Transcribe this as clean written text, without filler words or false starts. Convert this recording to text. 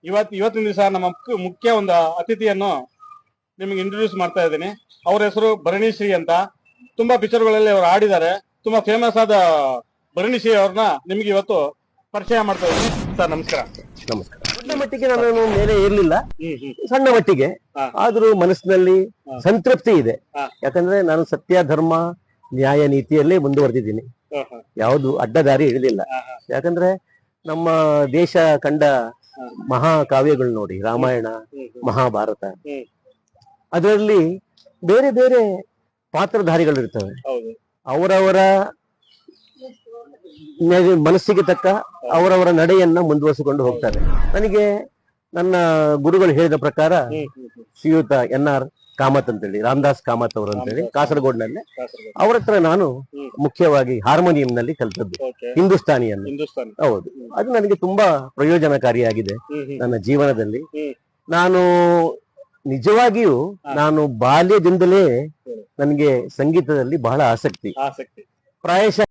ಇವತ್ತಿನ ದಿವಸ ನಮ್ಮ ಮುಖ್ಯ ಒಂದು ಅತಿಥಿಯನ್ನು ನಿಮಗೆ ಇಂಟ್ರೊಡ್ಯೂಸ್ ಮಾಡ್ತಾ ಇದ್ದೀನಿ. ಅವ್ರ ಹೆಸರು ಭರಣಿಶ್ರೀ ಅಂತ. ತುಂಬಾ ಪಿಕ್ಚರ್ಗಳಲ್ಲಿ ಅವರು ಆಡಿದ್ದಾರೆ. ತುಂಬಾ ಫೇಮಸ್ ಆದ ಭರಣಿಶ್ರೀ ಅವ್ರನ್ನ ನಿಮ್ಗೆ ಇವತ್ತು ಪರಿಚಯ ಮಾಡ್ತಾ ಇದ್ದೀನಿ. ಸರ್ ನಮಸ್ಕಾರ. ನಮಸ್ಕಾರ. ದೊಡ್ಡ ಮಟ್ಟಿಗೆ ನಾನು ಮೇಲೆ ಇರ್ಲಿಲ್ಲ, ಸಣ್ಣ ಮಟ್ಟಿಗೆ ಹಾ. ಆದ್ರೂ ಮನಸ್ಸಿನಲ್ಲಿ ಸಂತೃಪ್ತಿ ಇದೆ. ಹಾ. ಯಾಕಂದ್ರೆ ನಾನು ಸತ್ಯ, ಧರ್ಮ, ನ್ಯಾಯ, ನೀತಿಯಲ್ಲೇ ಮುಂದುವರೆದಿದ್ದೀನಿ. ಯಾವುದು ಅಡ್ಡದಾರಿ ಇಳಿಲಿಲ್ಲ. ಯಾಕಂದ್ರೆ ನಮ್ಮ ದೇಶ ಕಂಡ ಮಹಾಕಾವ್ಯಗಳು ನೋಡಿ, ರಾಮಾಯಣ, ಮಹಾಭಾರತ, ಅದರಲ್ಲಿ ಬೇರೆ ಬೇರೆ ಪಾತ್ರಧಾರಿಗಳಿರ್ತವೆ. ಹೌದು. ಅವರವರ ಮನಸ್ಸಿಗೆ ತಕ್ಕ ಅವರವರ ನಡೆಯನ್ನ ಮುಂದುವರಿಸಿಕೊಂಡು ಹೋಗ್ತಾರೆ. ನನಗೆ ನನ್ನ ಗುರುಗಳು ಹೇಳಿದ ಪ್ರಕಾರ ಶ್ರೀಯುತ NR ಕಾಮತ್ ಅಂತೇಳಿ, ರಾಮದಾಸ್ ಕಾಮತ್ ಅವರು ಅಂತೇಳಿ, ಕಾಸರಗೋಡ್ನಲ್ಲೇ, ಅವ್ರ ಹತ್ರ ನಾನು ಮುಖ್ಯವಾಗಿ ಹಾರ್ಮೋನಿಯಂನಲ್ಲಿ ಕಲಿತದ್ದು, ಹಿಂದೂಸ್ತಾನಿಯನ್ನು. ಹೌದು, ಅದು ನನಗೆ ತುಂಬಾ ಪ್ರಯೋಜನಕಾರಿಯಾಗಿದೆ ನನ್ನ ಜೀವನದಲ್ಲಿ. ನಾನು ನಿಜವಾಗಿಯೂ ನಾನು ಬಾಲ್ಯದಿಂದಲೇ ನನಗೆ ಸಂಗೀತದಲ್ಲಿ ಬಹಳ ಆಸಕ್ತಿ. ಪ್ರಾಯಶಃ